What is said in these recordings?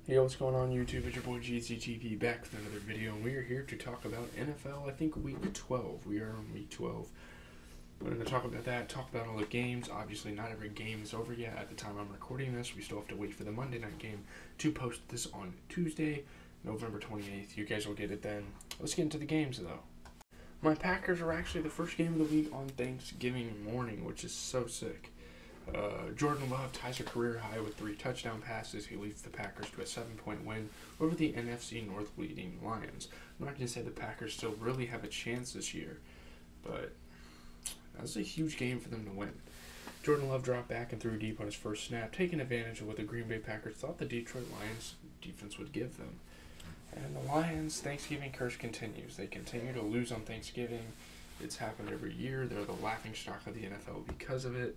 Yo, what's going on YouTube? It's your boy GCTV back with another video, and we are here to talk about NFL, I think week 12. We are on week 12. We're going to talk about that, talk about all the games. Obviously, not every game is over yet at the time I'm recording this. We still have to wait for the Monday night game to post this on Tuesday, November 28th. You guys will get it then. Let's get into the games, though. My Packers are actually the first game of the week on Thanksgiving morning, which is so sick. Jordan Love ties a career high with 3 touchdown passes. He leads the Packers to a 7-point win over the NFC North leading Lions. I'm not going to say the Packers still really have a chance this year, but that was a huge game for them to win. Jordan Love dropped back and threw deep on his first snap, taking advantage of what the Green Bay Packers thought the Detroit Lions defense would give them. And the Lions' Thanksgiving curse continues. They continue to lose on Thanksgiving. It's happened every year. They're the laughingstock of the NFL because of it.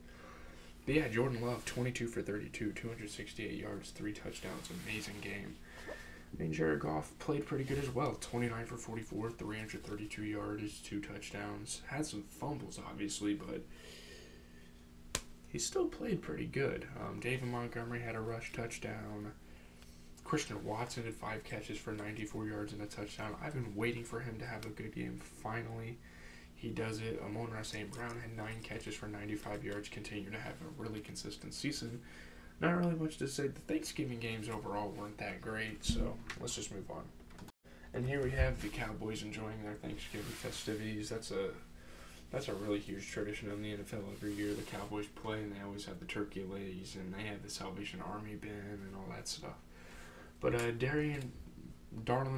But yeah, Jordan Love, 22 for 32, 268 yards, 3 touchdowns, amazing game. I mean, Jared Goff played pretty good as well, 29 for 44, 332 yards, 2 touchdowns. Had some fumbles, obviously, but he still played pretty good. David Montgomery had a rush touchdown. Christian Watson had 5 catches for 94 yards and a touchdown. I've been waiting for him to have a good game, finally. He does it. Amon-Ra St. Brown had 9 catches for 95 yards, continue to have a really consistent season. Not really much to say. The Thanksgiving games overall weren't that great, so let's just move on. And here we have the Cowboys enjoying their Thanksgiving festivities. That's a really huge tradition in the NFL every year. The Cowboys play, and they always have the turkey legs, and they have the Salvation Army band and all that stuff. But Darlin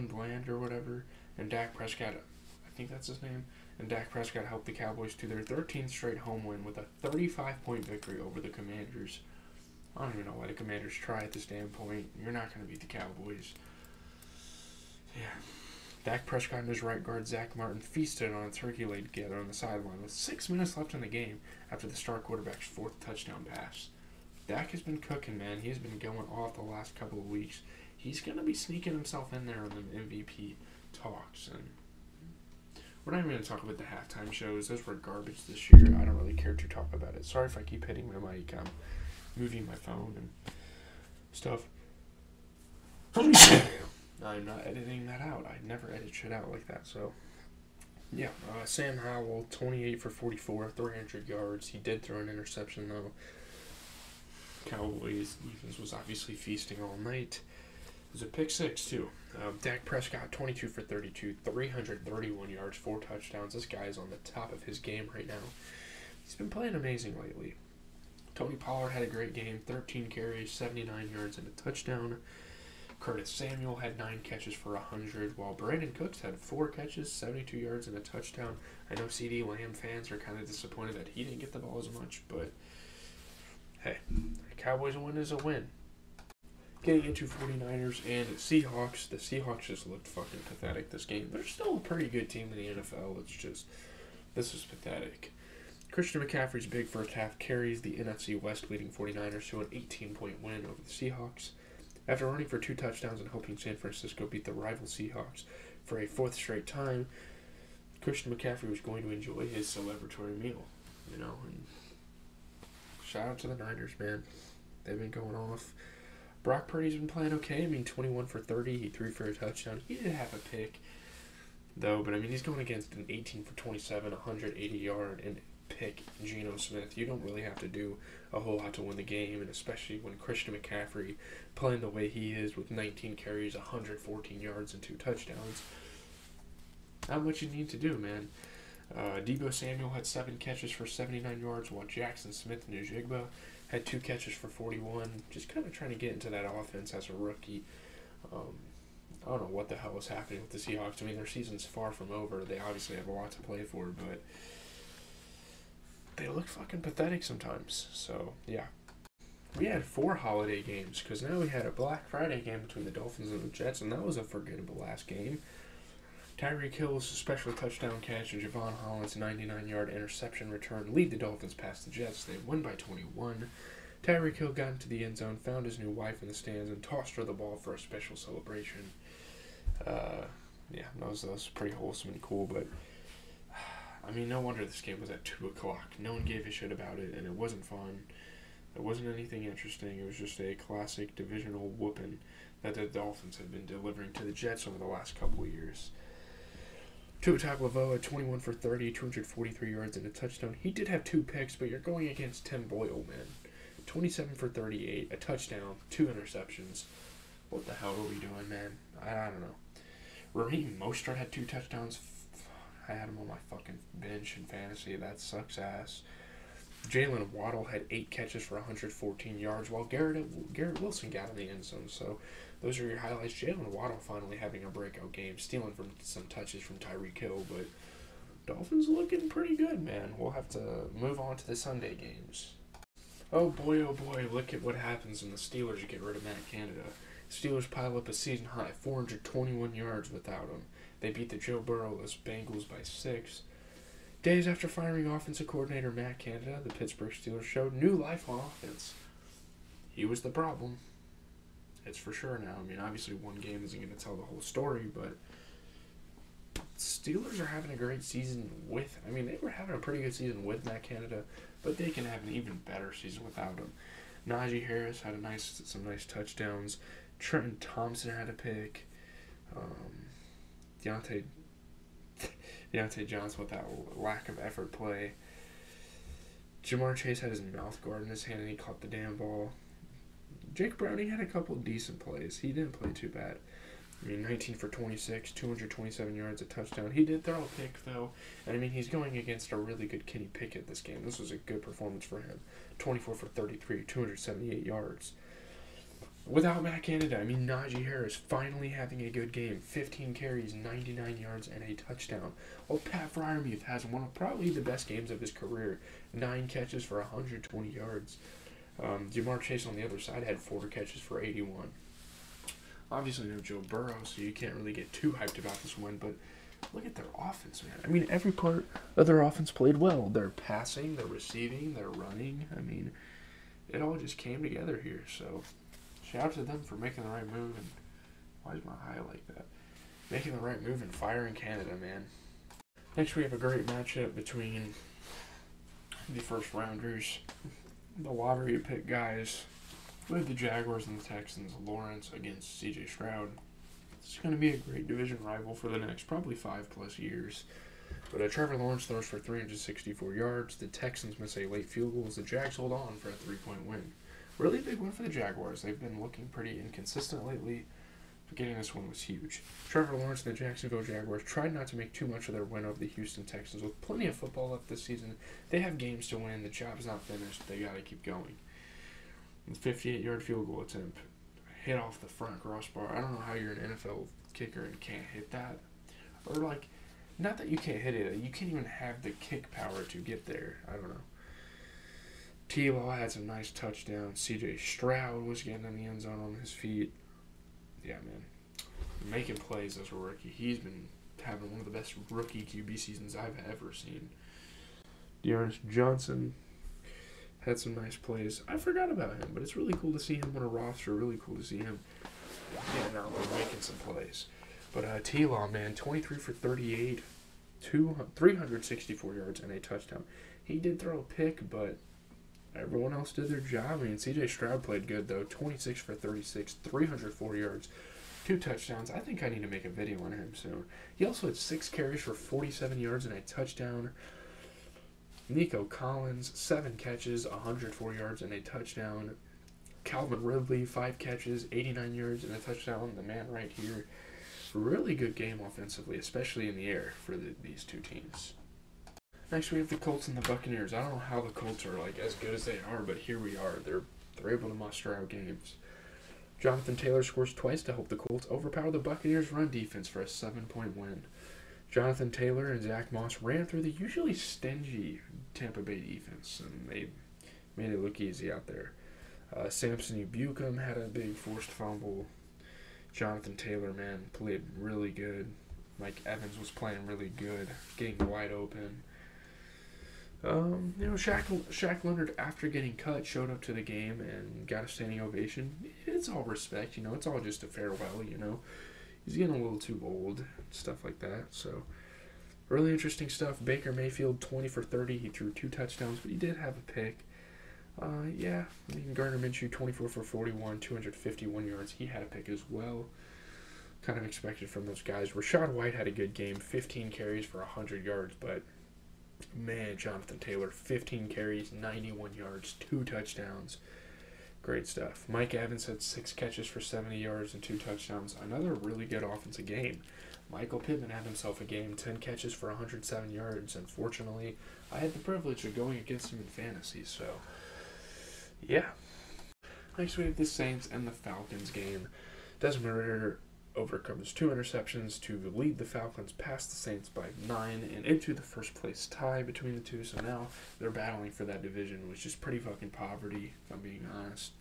Bland or whatever, and Dak Prescott, I think that's his name, and Dak Prescott helped the Cowboys to their 13th straight home win with a 35-point victory over the Commanders. I don't even know why the Commanders try at this damn point. You're not going to beat the Cowboys. Yeah. Dak Prescott and his right guard, Zach Martin, feasted on a turkey leg together on the sideline with 6 minutes left in the game after the star quarterback's 4th touchdown pass. Dak has been cooking, man. He's been going off the last couple of weeks. He's going to be sneaking himself in there on the MVP talks, and we're not even going to talk about the halftime shows. Those were garbage this year. I don't really care to talk about it. Sorry if I keep hitting my mic. I'm moving my phone and stuff. I'm not editing that out. I never edit shit out like that. So, yeah. Sam Howell, 28 for 44, 300 yards. He did throw an interception, though. Cowboys defense was obviously feasting all night. It was a pick 6, too. Dak Prescott, 22 for 32, 331 yards, 4 touchdowns. This guy is on the top of his game right now. He's been playing amazing lately. Tony Pollard had a great game, 13 carries, 79 yards, and a touchdown. Curtis Samuel had 9 catches for 100, while Brandon Cooks had 4 catches, 72 yards, and a touchdown. I know CD Lamb fans are kind of disappointed that he didn't get the ball as much, but hey, the Cowboys win is a win. Getting into 49ers and Seahawks. The Seahawks just looked fucking pathetic this game. They're still a pretty good team in the NFL. It's just, this is pathetic. Christian McCaffrey's big first half carries the NFC West leading 49ers to an 18-point win over the Seahawks. After running for 2 touchdowns and helping San Francisco beat the rival Seahawks for a 4th straight time, Christian McCaffrey was going to enjoy his celebratory meal, you know. And shout out to the Niners, man. They've been going off. Brock Purdy's been playing okay. I mean, 21 for 30. He threw for a touchdown. He did have a pick, though. But, I mean, he's going against an 18 for 27, 180-yard and pick Geno Smith. You don't really have to do a whole lot to win the game, and especially when Christian McCaffrey playing the way he is with 19 carries, 114 yards, and 2 touchdowns. Not much you need to do, man. Deebo Samuel had 7 catches for 79 yards, while Jackson Smith-Njigba had 2 catches for 41. Just kind of trying to get into that offense as a rookie. I don't know what the hell is happening with the Seahawks. I mean, their season's far from over. They obviously have a lot to play for, but they look fucking pathetic sometimes. So, yeah. We had 4 holiday games, because now we had a Black Friday game between the Dolphins and the Jets, and that was a forgettable last game. Tyreek Hill's special touchdown catch and Javon Holland's 99-yard interception return lead the Dolphins past the Jets. They won by 21. Tyreek Hill got into the end zone, found his new wife in the stands, and tossed her the ball for a special celebration. Yeah, that was pretty wholesome and cool, but I mean, no wonder this game was at 2 o'clock. No one gave a shit about it, and it wasn't fun. It wasn't anything interesting. It was just a classic divisional whooping that that the Dolphins have been delivering to the Jets over the last couple of years. Tua Tagovailoa, 21 for 30, 243 yards and a touchdown. He did have 2 picks, but you're going against Tim Boyle, man. 27 for 38, a touchdown, 2 interceptions. What the hell are we doing, man? I don't know. Raheem Mostert had 2 touchdowns. I had him on my fucking bench in fantasy. That sucks ass. Jalen Waddle had 8 catches for 114 yards, while Garrett Wilson got in the end zone. So those are your highlights. Jalen Waddle finally having a breakout game, stealing from some touches from Tyreek Hill. But Dolphins looking pretty good, man. We'll have to move on to the Sunday games. Oh boy, look at what happens when the Steelers get rid of Matt Canada. Steelers pile up a season high, 421 yards without him. They beat the Joe Burrow-less Bengals by 6. Days after firing offensive coordinator Matt Canada, the Pittsburgh Steelers showed new life on offense. He was the problem. It's for sure now. I mean, obviously one game isn't going to tell the whole story, but Steelers are having a great season with... I mean, they were having a pretty good season with Matt Canada, but they can have an even better season without him. Najee Harris had some nice touchdowns. Trenton Thompson had a pick. Deontay Johnson with that lack of effort play. Jamar Chase had his mouth guard in his hand and he caught the damn ball. Jake Browning had a couple of decent plays. He didn't play too bad. I mean, 19 for 26, 227 yards, a touchdown. He did throw a pick, though. And, I mean, he's going against a really good Kenny Pickett this game. This was a good performance for him. 24 for 33, 278 yards. Without Matt Canada, I mean, Najee Harris finally having a good game. 15 carries, 99 yards, and a touchdown. Well, Pat Freiermuth has one of probably the best games of his career. 9 catches for 120 yards. Jamar Chase on the other side had 4 catches for 81. Obviously no Joe Burrow, so you can't really get too hyped about this win, but look at their offense, man. I mean, every part of their offense played well. They're passing, they're receiving, they're running. I mean, it all just came together here, so... shout out to them for making the right move, and why is my eye like that? Making the right move and firing Canada, man. Next, we have a great matchup between the first rounders, the lottery pick guys, with the Jaguars and the Texans. Lawrence against C.J. Stroud. It's going to be a great division rival for the next probably 5+ years. But Trevor Lawrence throws for 364 yards. The Texans miss a late field goal as the Jags hold on for a 3-point win. Really big win for the Jaguars. They've been looking pretty inconsistent lately, but getting this one was huge. Trevor Lawrence and the Jacksonville Jaguars tried not to make too much of their win over the Houston Texans. With plenty of football left this season, they have games to win. The job's not finished. They got to keep going. The 58-yard field goal attempt hit off the front crossbar. I don't know how you're an NFL kicker and can't hit that. Or, like, not that you can't hit it. You can't even have the kick power to get there. I don't know. T-Law had some nice touchdowns. C.J. Stroud was getting in the end zone on his feet. Yeah, man. Making plays as a rookie. He's been having one of the best rookie QB seasons I've ever seen. Dearness Johnson had some nice plays. I forgot about him, but it's really cool to see him on a roster. Really cool to see him getting out there making some plays. But T-Law, man, 23 for 38, 364 yards, and a touchdown. He did throw a pick, but everyone else did their job. I mean, C.J. Stroud played good, though. 26 for 36, 304 yards, 2 touchdowns. I think I need to make a video on him soon. He also had 6 carries for 47 yards and a touchdown. Nico Collins, 7 catches, 104 yards, and a touchdown. Calvin Ridley, 5 catches, 89 yards, and a touchdown. The man right here. Really good game offensively, especially in the air for these two teams. Next, we have the Colts and the Buccaneers. I don't know how the Colts are like as good as they are, but here we are. They're able to muster out games. Jonathan Taylor scores twice to help the Colts overpower the Buccaneers' run defense for a 7-point win. Jonathan Taylor and Zach Moss ran through the usually stingy Tampa Bay defense, and they made it look easy out there. Samson Ebukam had a big forced fumble. Jonathan Taylor, man, played really good. Mike Evans was playing really good, getting wide open. Shaq Leonard, after getting cut, showed up to the game and got a standing ovation. It's all respect, it's all just a farewell, He's getting a little too old, stuff like that. So, really interesting stuff. Baker Mayfield, 20 for 30. He threw 2 touchdowns, but he did have a pick. Yeah, I mean, Gardner Minshew, 24 for 41, 251 yards. He had a pick as well. Kind of expected from those guys. Rachaad White had a good game, 15 carries for 100 yards, but man, Jonathan Taylor, 15 carries, 91 yards, 2 touchdowns. Great stuff. Mike Evans had 6 catches for 70 yards and 2 touchdowns. Another really good offensive game. Michael Pittman had himself a game, 10 catches for 107 yards. Unfortunately, I had the privilege of going against him in fantasy, so yeah. Next, we have the Saints and the Falcons game. Desmond Ridder overcomes 2 interceptions to lead the Falcons past the Saints by 9 and into the first place tie between the two. So now they're battling for that division, which is pretty fucking poverty, if I'm being honest.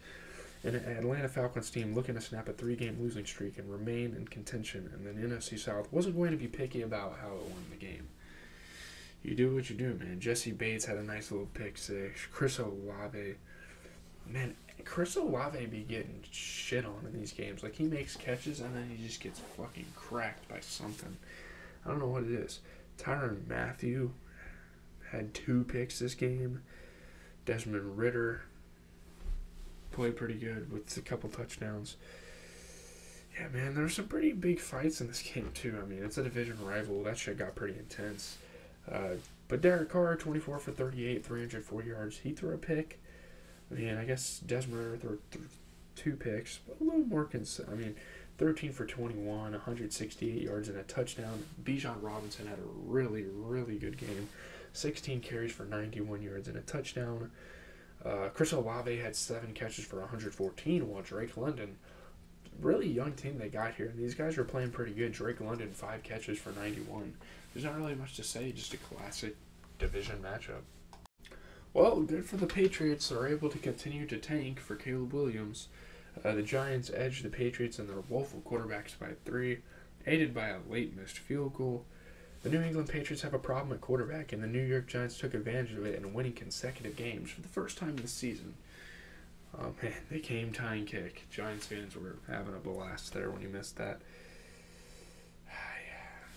And an Atlanta Falcons team looking to snap a 3-game losing streak and remain in contention. And then NFC South wasn't going to be picky about how it won the game. You do what you do, man. Jesse Bates had a nice little pick 6. Chris Olave. Man, Chris Olave be getting shit on in these games. Like, he makes catches and then he just gets fucking cracked by something. I don't know what it is. Tyrann Mathieu had 2 picks this game. Desmond Ridder played pretty good with a couple touchdowns. Yeah, man, there were some pretty big fights in this game, too. I mean, it's a division rival. That shit got pretty intense. But Derek Carr, 24 for 38, 304 yards. He threw a pick. I mean, I guess Desmond Ridder threw 2 picks, but a little more 13 for 21, 168 yards and a touchdown. Bijan Robinson had a really, really good game. 16 carries for 91 yards and a touchdown. Chris Olave had 7 catches for 114, while Drake London, really young team they got here. These guys are playing pretty good. Drake London, 5 catches for 91. There's not really much to say, just a classic division matchup. Well, good for the Patriots. They're able to continue to tank for Caleb Williams. The Giants edged the Patriots and their woeful quarterbacks by 3, aided by a late missed field goal. The New England Patriots have a problem at quarterback, and the New York Giants took advantage of it and winning consecutive games for the first time this season. Oh man, the game tying kick. Giants fans were having a blast there when you missed that.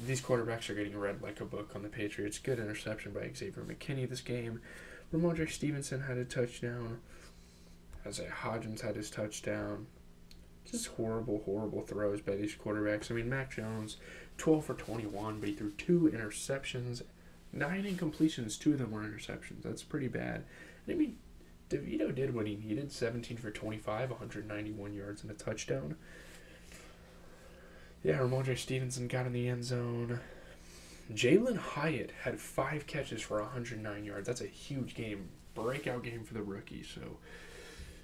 These quarterbacks are getting read like a book on the Patriots. Good interception by Xavier McKinney this game. Ramondre Stevenson had a touchdown. Isaiah Hodgins had his touchdown. Just horrible, horrible throws by these quarterbacks. I mean, Mac Jones, 12 for 21, but he threw 2 interceptions. 9 incompletions, 2 of them were interceptions. That's pretty bad. I mean, DeVito did what he needed. 17 for 25, 191 yards and a touchdown. Yeah, Ramondre Stevenson got in the end zone. Jalen Hyatt had 5 catches for 109 yards. That's a huge game. Breakout game for the rookie. So,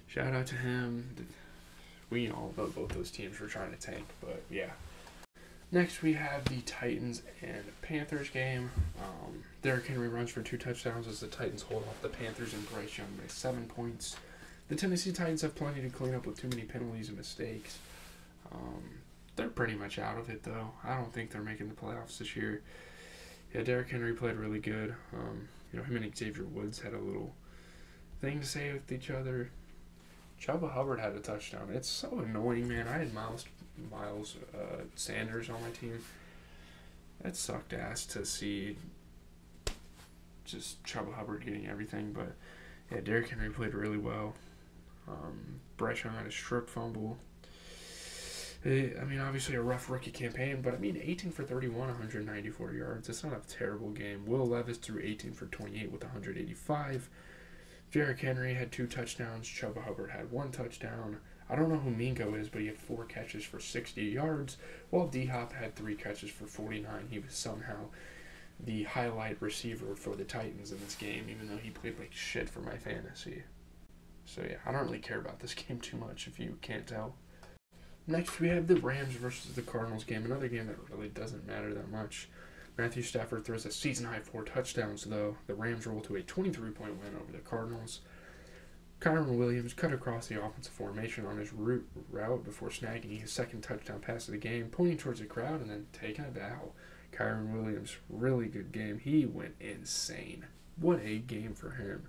shout out to him. We all know both those teams were trying to tank, but yeah. Next, we have the Titans and Panthers game. Derrick Henry runs for 2 touchdowns as the Titans hold off the Panthers and Bryce Young by 7 points. The Tennessee Titans have plenty to clean up with too many penalties and mistakes. They're pretty much out of it, though. I don't think they're making the playoffs this year. Yeah, Derrick Henry played really good. Him and Xavier Woods had a little thing to say with each other. Chuba Hubbard had a touchdown. It's so annoying, man. I had Miles Sanders on my team. That sucked ass to see just Chuba Hubbard getting everything. But, yeah, Derrick Henry played really well. Bryce Young had a strip fumble. Obviously a rough rookie campaign, but 18 for 31, 194 yards. That's not a terrible game. Will Levis threw 18 for 28 with 185. Derrick Henry had 2 touchdowns. Chuba Hubbard had 1 touchdown. I don't know who Mingo is, but he had 4 catches for 60 yards, while D-Hop had 3 catches for 49. He was somehow the highlight receiver for the Titans in this game, even though he played like shit for my fantasy. So yeah, I don't really care about this game too much, if you can't tell. Next, we have the Rams versus the Cardinals game, another game that really doesn't matter that much. Matthew Stafford throws a season-high 4 touchdowns, though. The Rams roll to a 23-point win over the Cardinals. Kyren Williams cut across the offensive formation on his route before snagging his 2nd touchdown pass of the game, pointing towards the crowd and then taking a bow. Kyren Williams, really good game. He went insane. What a game for him.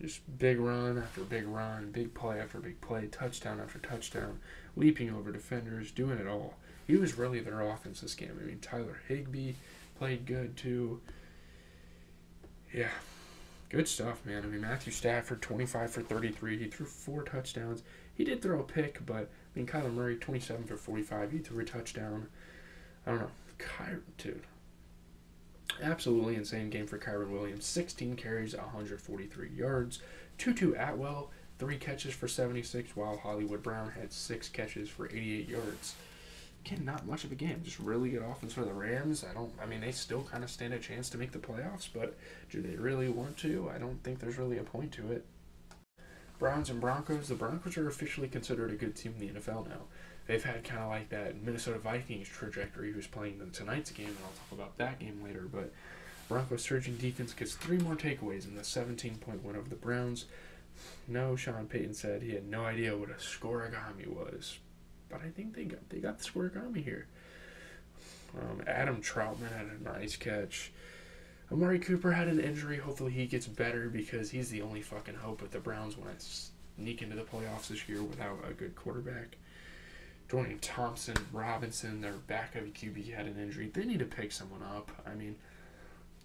Just big run after big run, big play after big play, touchdown after touchdown, leaping over defenders, doing it all. He was really their offense this game. Tyler Higbee played good too. Yeah, Good stuff, man. I mean, Matthew Stafford, 25 for 33. He threw 4 touchdowns. He did throw a pick, but, I mean, Kyler Murray, 27 for 45. He threw a touchdown. I don't know. Dude. Absolutely insane game for Kyren Williams. 16 carries, 143 yards. Tutu Atwell, 3 catches for 76, while Hollywood Brown had 6 catches for 88 yards. Again, not much of a game. Just really good offense for the Rams. I mean, they still kind of stand a chance to make the playoffs, but do they really want to? I don't think there's really a point to it. Browns and Broncos. The Broncos are officially considered a good team in the NFL now. They've had kind of like that Minnesota Vikings trajectory who's playing in tonight's game, and I'll talk about that game later, but Broncos' surging defense gets 3 more takeaways in the 17-point win over the Browns. No, Sean Payton said he had no idea what a scoregami was, but I think they got the scoregami here. Adam Troutman had a nice catch. Amari Cooper had an injury. Hopefully he gets better because he's the only fucking hope if the Browns want to sneak into the playoffs this year without a good quarterback. Dorian Thompson, Robinson, their backup QB had an injury. They need to pick someone up. I mean,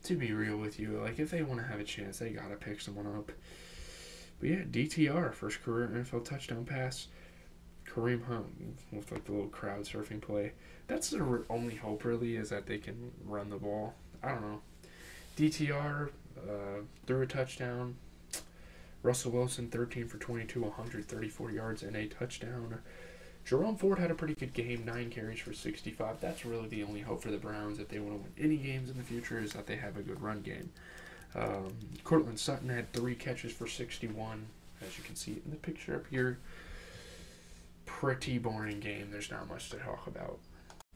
to be real with you, like if they want to have a chance, they gotta pick someone up. But yeah, DTR, first career NFL touchdown pass. Kareem Hunt with like the little crowd surfing play. That's their only hope really, is that they can run the ball. I don't know. DTR threw a touchdown. Russell Wilson, 13 for 22, 134 yards and a touchdown. Jerome Ford had a pretty good game, 9 carries for 65. That's really the only hope for the Browns if they want to win any games in the future, is that they have a good run game. Cortland Sutton had 3 catches for 61, as you can see in the picture up here. Pretty boring game. There's not much to talk about.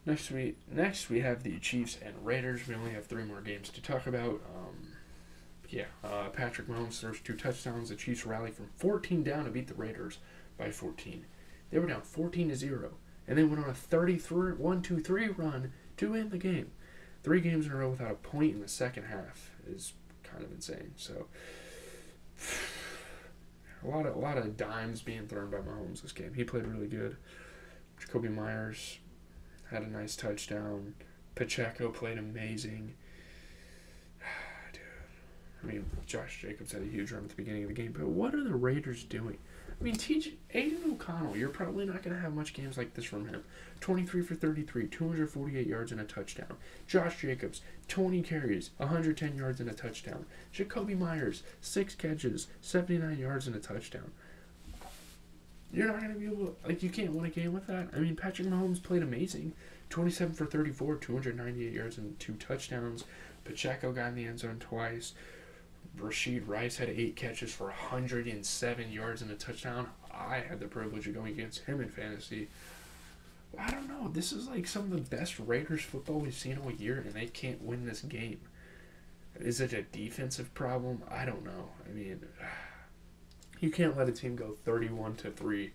Next we have the Chiefs and Raiders. We only have 3 more games to talk about. Patrick Mahomes throws 2 touchdowns. The Chiefs rally from 14 down to beat the Raiders by 14. They were down 14-0, and they went on a 1-2-3 run to win the game. 3 games in a row without a point in the second half is kind of insane. So, a lot of dimes being thrown by Mahomes this game. He played really good. Jacoby Myers had a nice touchdown. Pacheco played amazing. Dude, I mean, Josh Jacobs had a huge run at the beginning of the game, but what are the Raiders doing? I mean, Aiden O'Connell, you're probably not going to have much games like this from him. 23 for 33, 248 yards and a touchdown. Josh Jacobs, 20 carries, 110 yards and a touchdown. Jacoby Myers, 6 catches, 79 yards and a touchdown. You're not going to be able to, you can't win a game with that. I mean, Patrick Mahomes played amazing. 27 for 34, 298 yards and 2 touchdowns. Pacheco got in the end zone twice. Rashid Rice had 8 catches for 107 yards and a touchdown. I had the privilege of going against him in fantasy. I don't know. This is like some of the best Raiders football we've seen all year, and they can't win this game. Is it a defensive problem? I don't know. I mean, you can't let a team go 31-3.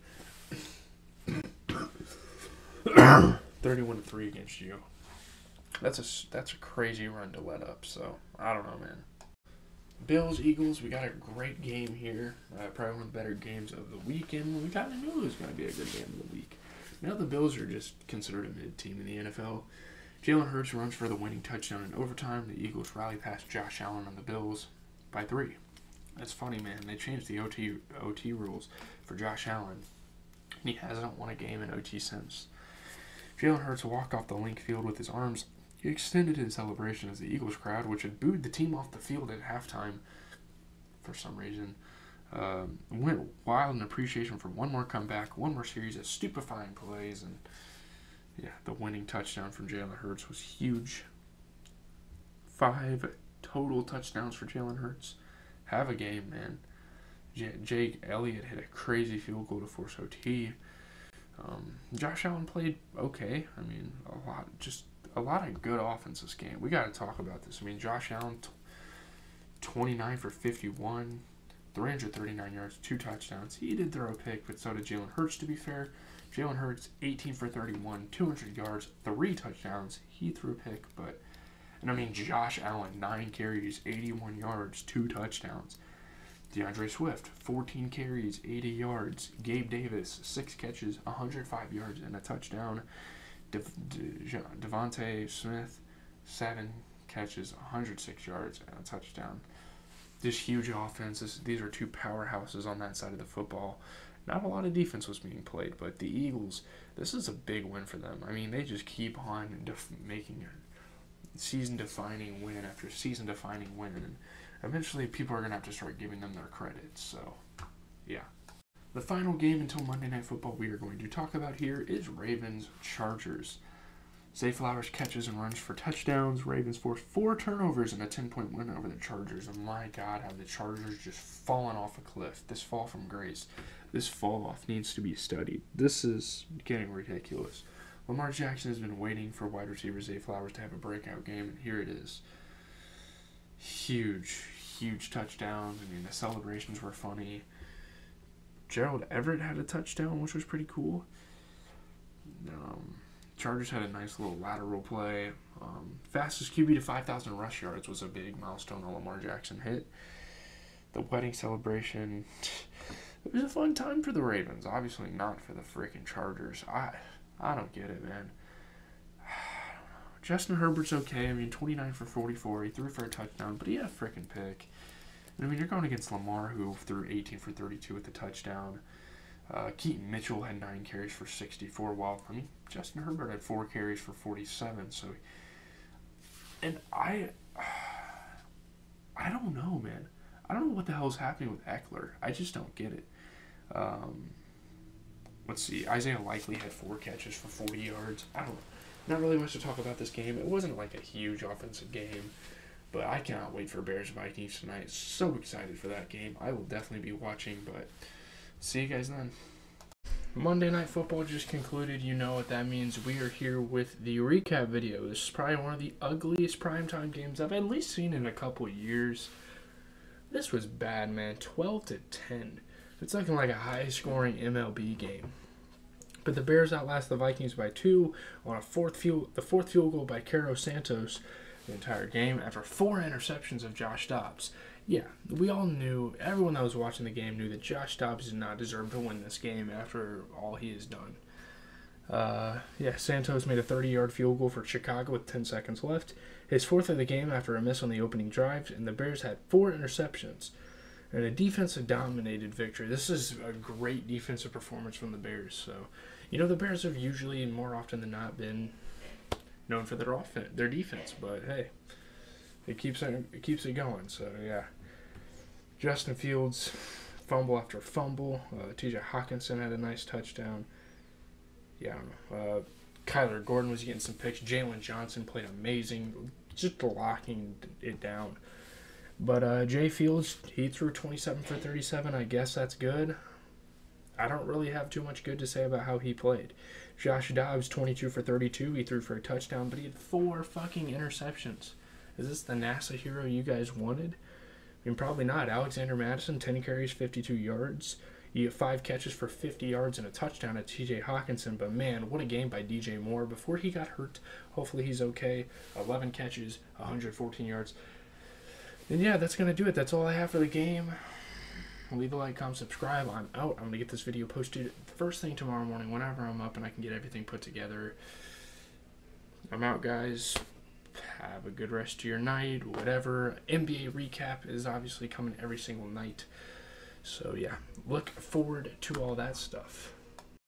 31-3 against you. That's a crazy run to let up. So I don't know, man. Bills, Eagles, we got a great game here. Probably one of the better games of the weekend. We kind of knew it was going to be a good game of the week. Now the Bills are just considered a mid-team in the NFL. Jalen Hurts runs for the winning touchdown in overtime. The Eagles rally past Josh Allen on the Bills by 3. That's funny, man. They changed the OT rules for Josh Allen. He hasn't won a game in OT since. Jalen Hurts walked off the link field with his arms. He extended his celebration as the Eagles crowd, which had booed the team off the field at halftime for some reason, went wild in appreciation for one more comeback, one more series of stupefying plays, and the winning touchdown from Jalen Hurts was huge. 5 total touchdowns for Jalen Hurts. Have a game, man. Jake Elliott hit a crazy field goal to force OT. Josh Allen played okay. I mean, a lot of good offense this game. We got to talk about this. I mean, Josh Allen, 29 for 51, 339 yards, 2 touchdowns. He did throw a pick, but so did Jalen Hurts, to be fair. Jalen Hurts, 18 for 31, 200 yards, 3 touchdowns. He threw a pick, Josh Allen, 9 carries, 81 yards, 2 touchdowns. DeAndre Swift, 14 carries, 80 yards. Gabe Davis, 6 catches, 105 yards, and a touchdown. Devontae Smith, 7 catches, 106 yards, and a touchdown. This huge offense. These are two powerhouses on that side of the football. Not a lot of defense was being played, but the Eagles, this is a big win for them. I mean, they just keep on making season-defining win after season-defining win, and eventually people are going to have to start giving them their credit. So, yeah. The final game until Monday Night Football we are going to talk about here is Ravens-Chargers. Zay Flowers catches and runs for touchdowns. Ravens force 4 turnovers and a 10-point win over the Chargers. And my God, have the Chargers just fallen off a cliff. This fall from grace. This fall off needs to be studied. This is getting ridiculous. Lamar Jackson has been waiting for wide receiver Zay Flowers to have a breakout game, and here it is. Huge touchdowns. I mean, the celebrations were funny. Gerald Everett had a touchdown, which was pretty cool. Chargers had a nice little lateral play. Fastest QB to 5,000 rush yards was a big milestone that Lamar Jackson hit. The wedding celebration, it was a fun time for the Ravens. Obviously not for the freaking Chargers. I don't get it, man. Justin Herbert's okay. I mean, 29 for 44. He threw for a touchdown, but he had a freaking pick. I mean, you're going against Lamar, who threw 18 for 32 with the touchdown. Keaton Mitchell had 9 carries for 64, while, I mean, Justin Herbert had 4 carries for 47. So, and I don't know, man. I don't know what the hell is happening with Eckler. I just don't get it. Let's see. Isaiah Likely had 4 catches for 40 yards. Not really much to talk about this game. It wasn't like a huge offensive game, but I cannot wait for Bears-Vikings tonight. So excited for that game. I will definitely be watching, but see you guys then. Monday Night Football just concluded. You know what that means. We are here with the recap video. This is probably one of the ugliest primetime games I've at least seen in a couple years. This was bad, man. 12-10. It's looking like a high-scoring MLB game. But the Bears outlast the Vikings by 2 on the fourth field goal by Caro Santos the entire game after 4 interceptions of Josh Dobbs. Yeah, we all knew, everyone that was watching the game knew that Josh Dobbs did not deserve to win this game after all he has done. Santos made a 30-yard field goal for Chicago with 10 seconds left. His 4th of the game after a miss on the opening drive, and the Bears had 4 interceptions. And a defensive-dominated victory. This is a great defensive performance from the Bears. So, you know, the Bears have usually, more often than not, been known for their defense. But, hey, it keeps it going. So, yeah. Justin Fields, fumble after fumble. T.J. Hawkinson had a nice touchdown. Yeah, I don't know. Kyler Gordon was getting some picks. Jalen Johnson played amazing, just locking it down. But Jay Fields, he threw 27 for 37. I guess that's good. I don't really have too much good to say about how he played. Josh Dobbs, 22 for 32. He threw for a touchdown, but he had 4 fucking interceptions. Is this the NASA hero you guys wanted? I mean, probably not. Alexander Madison, 10 carries, 52 yards. You get 5 catches for 50 yards and a touchdown at T.J. Hawkinson. But, man, what a game by DJ Moore. Before he got hurt, hopefully he's okay. 11 catches, 114 yards. And, yeah, that's going to do it. That's all I have for the game. Leave a like, comment, subscribe. I'm out. I'm going to get this video posted first thing tomorrow morning whenever I'm up and I can get everything put together. I'm out, guys. Have a good rest of your night, whatever. NBA recap is obviously coming every single night. So, yeah, look forward to all that stuff.